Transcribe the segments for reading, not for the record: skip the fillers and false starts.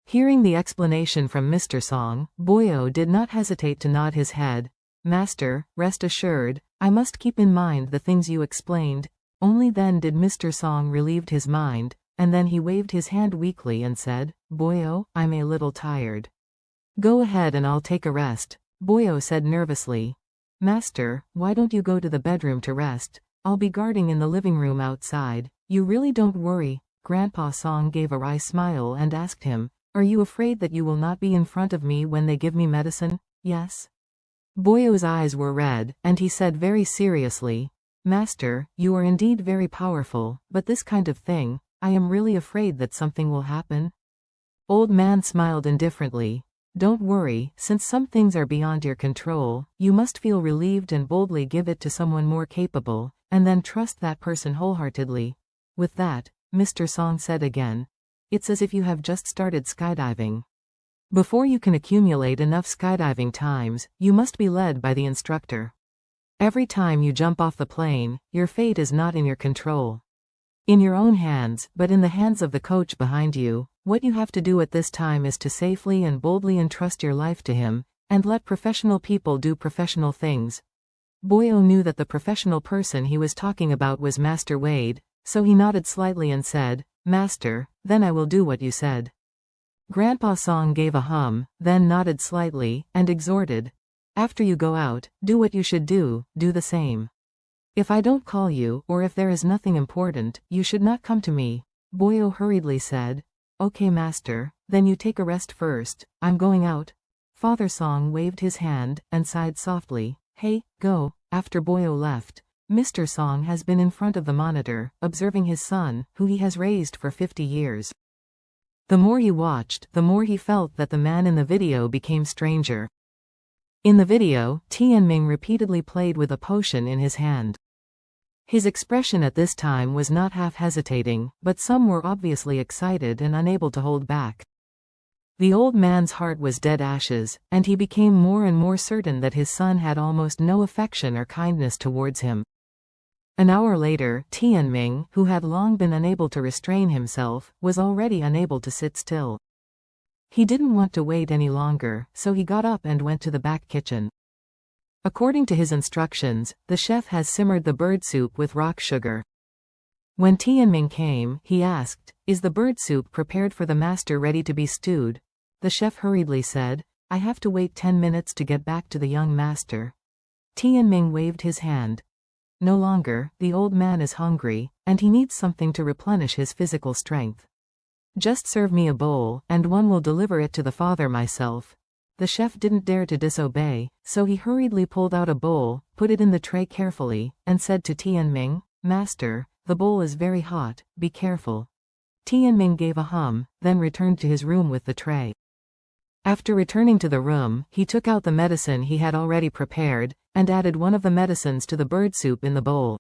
Hearing the explanation from Mr. Song, Boyo did not hesitate to nod his head. Master, rest assured, I must keep in mind the things you explained. Only then did Mr. Song relieved his mind, and then he waved his hand weakly and said, Boyo, I'm a little tired. Go ahead and I'll take a rest, Boyo said nervously. Master, why don't you go to the bedroom to rest? I'll be guarding in the living room outside. You really don't worry. Grandpa Song gave a wry smile and asked him, Are you afraid that you will not be in front of me when they give me medicine? Yes. Boyo's eyes were red, and he said very seriously, Master, you are indeed very powerful, but this kind of thing, I am really afraid that something will happen. Old man smiled indifferently. Don't worry, since some things are beyond your control, you must feel relieved and boldly give it to someone more capable, and then trust that person wholeheartedly. With that, Mr. Song said again, It's as if you have just started skydiving. Before you can accumulate enough skydiving times, you must be led by the instructor. Every time you jump off the plane, your fate is not in your control. In your own hands, but in the hands of the coach behind you. What you have to do at this time is to safely and boldly entrust your life to him, and let professional people do professional things. Boyo knew that the professional person he was talking about was Master Wade, so he nodded slightly and said, Master, then I will do what you said. Grandpa Song gave a hum, then nodded slightly, and exhorted, After you go out, do what you should do the same. If I don't call you, or if there is nothing important, you should not come to me. Boyo hurriedly said, Okay master, then you take a rest first, I'm going out. Father Song waved his hand, and sighed softly, Hey, go. After Boyo left, Mr. Song has been in front of the monitor, observing his son, who he has raised for 50 years. The more he watched, the more he felt that the man in the video became stranger. In the video, Tianming repeatedly played with a potion in his hand. His expression at this time was not half hesitating, but some were obviously excited and unable to hold back. The old man's heart was dead ashes, and he became more and more certain that his son had almost no affection or kindness towards him. An hour later, Tianming, who had long been unable to restrain himself, was already unable to sit still. He didn't want to wait any longer, so he got up and went to the back kitchen. According to his instructions, the chef has simmered the bird soup with rock sugar. When Tianming came, he asked, Is the bird soup prepared for the master ready to be stewed? The chef hurriedly said, I have to wait 10 minutes to get back to the young master. Tianming waved his hand. No longer, the old man is hungry, and he needs something to replenish his physical strength. Just serve me a bowl, and one will deliver it to the father myself. The chef didn't dare to disobey, so he hurriedly pulled out a bowl, put it in the tray carefully, and said to Tianming, Master, the bowl is very hot, be careful. Tianming gave a hum, then returned to his room with the tray. After returning to the room, he took out the medicine he had already prepared, and added one of the medicines to the bird soup in the bowl.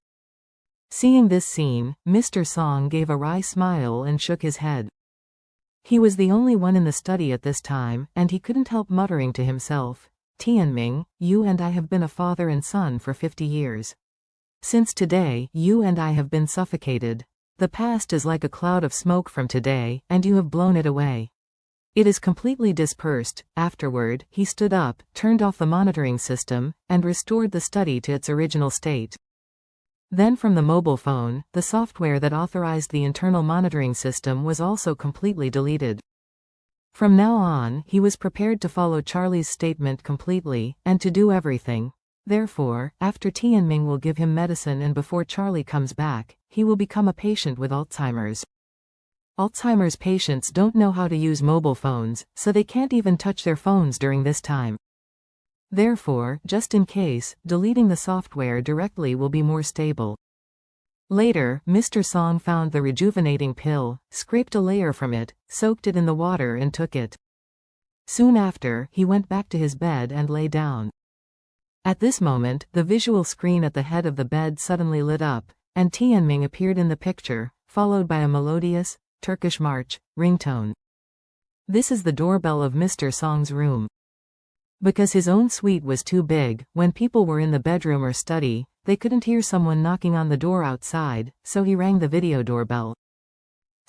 Seeing this scene, Mr. Song gave a wry smile and shook his head. He was the only one in the study at this time, and he couldn't help muttering to himself, Tianming, you and I have been a father and son for 50 years. Since today, you and I have been suffocated. The past is like a cloud of smoke from today, and you have blown it away. It is completely dispersed. Afterward, he stood up, turned off the monitoring system, and restored the study to its original state. Then from the mobile phone, the software that authorized the internal monitoring system was also completely deleted. From now on, he was prepared to follow Charlie's statement completely, and to do everything. Therefore, after Tianming will give him medicine and before Charlie comes back, he will become a patient with Alzheimer's. Alzheimer's patients don't know how to use mobile phones, so they can't even touch their phones during this time. Therefore, just in case, deleting the software directly will be more stable. Later, Mr. Song found the rejuvenating pill, scraped a layer from it, soaked it in the water and took it. Soon after, he went back to his bed and lay down. At this moment, the visual screen at the head of the bed suddenly lit up, and Tianming appeared in the picture, followed by a melodious, Turkish march, ringtone. This is the doorbell of Mr. Song's room. Because his own suite was too big, when people were in the bedroom or study, they couldn't hear someone knocking on the door outside, so he rang the video doorbell.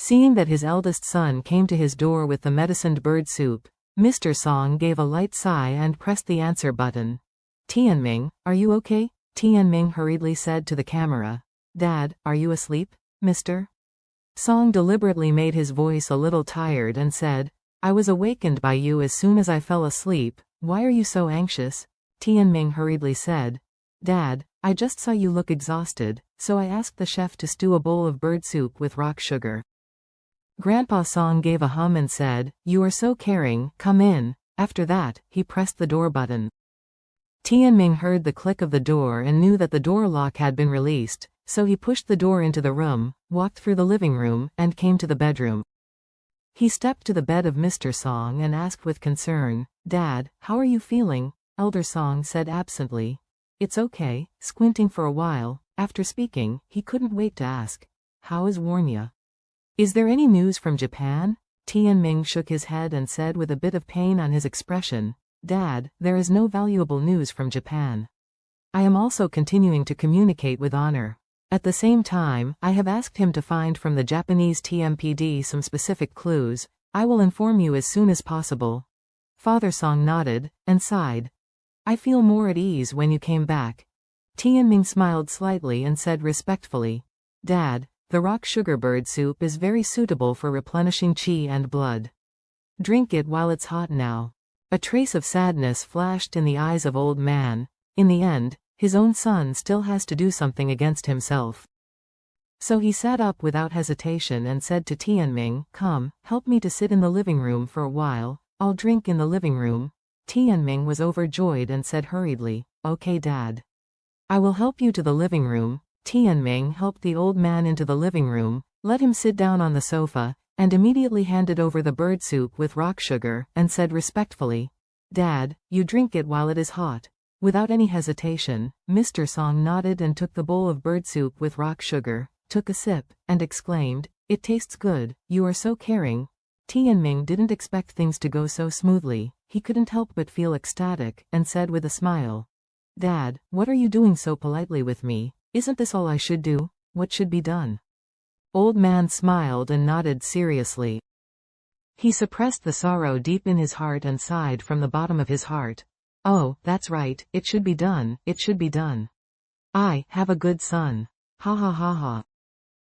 Seeing that his eldest son came to his door with the medicined bird soup, Mr. Song gave a light sigh and pressed the answer button. Tianming, are you okay? Tianming hurriedly said to the camera. Dad, are you asleep, Mr. Song deliberately made his voice a little tired and said, I was awakened by you as soon as I fell asleep. Why are you so anxious? Tianming hurriedly said, Dad, I just saw you look exhausted, so I asked the chef to stew a bowl of bird soup with rock sugar. Grandpa Song gave a hum and said, You are so caring, come in. After that, he pressed the door button. Tianming heard the click of the door and knew that the door lock had been released, so he pushed the door into the room, walked through the living room, and came to the bedroom. He stepped to the bed of Mr. Song and asked with concern, Dad, how are you feeling? Elder Song said absently, It's okay, squinting for a while. After speaking, he couldn't wait to ask, How is Warnya? Is there any news from Japan? Tianming shook his head and said with a bit of pain on his expression, Dad, there is no valuable news from Japan. I am also continuing to communicate with Honor. At the same time, I have asked him to find from the Japanese TMPD some specific clues. I will inform you as soon as possible. Father Song nodded, and sighed. I feel more at ease when you came back. Tianming smiled slightly and said respectfully, Dad, the rock sugar bird soup is very suitable for replenishing qi and blood. Drink it while it's hot now. A trace of sadness flashed in the eyes of old man. In the end, his own son still has to do something against himself. So he sat up without hesitation and said to Tianming, Come, help me to sit in the living room for a while. I'll drink in the living room. Tianming was overjoyed and said hurriedly, Okay, Dad. I will help you to the living room. Tianming helped the old man into the living room, let him sit down on the sofa, and immediately handed over the bird soup with rock sugar, and said respectfully, Dad, you drink it while it is hot. Without any hesitation, Mr. Song nodded and took the bowl of bird soup with rock sugar, took a sip, and exclaimed, It tastes good, you are so caring. Tianming didn't expect things to go so smoothly. He couldn't help but feel ecstatic, and said with a smile, Dad, what are you doing so politely with me? Isn't this all I should do? What should be done? Old man smiled and nodded seriously. He suppressed the sorrow deep in his heart and sighed from the bottom of his heart. Oh, that's right, it should be done, it should be done. I have a good son. Ha ha ha ha.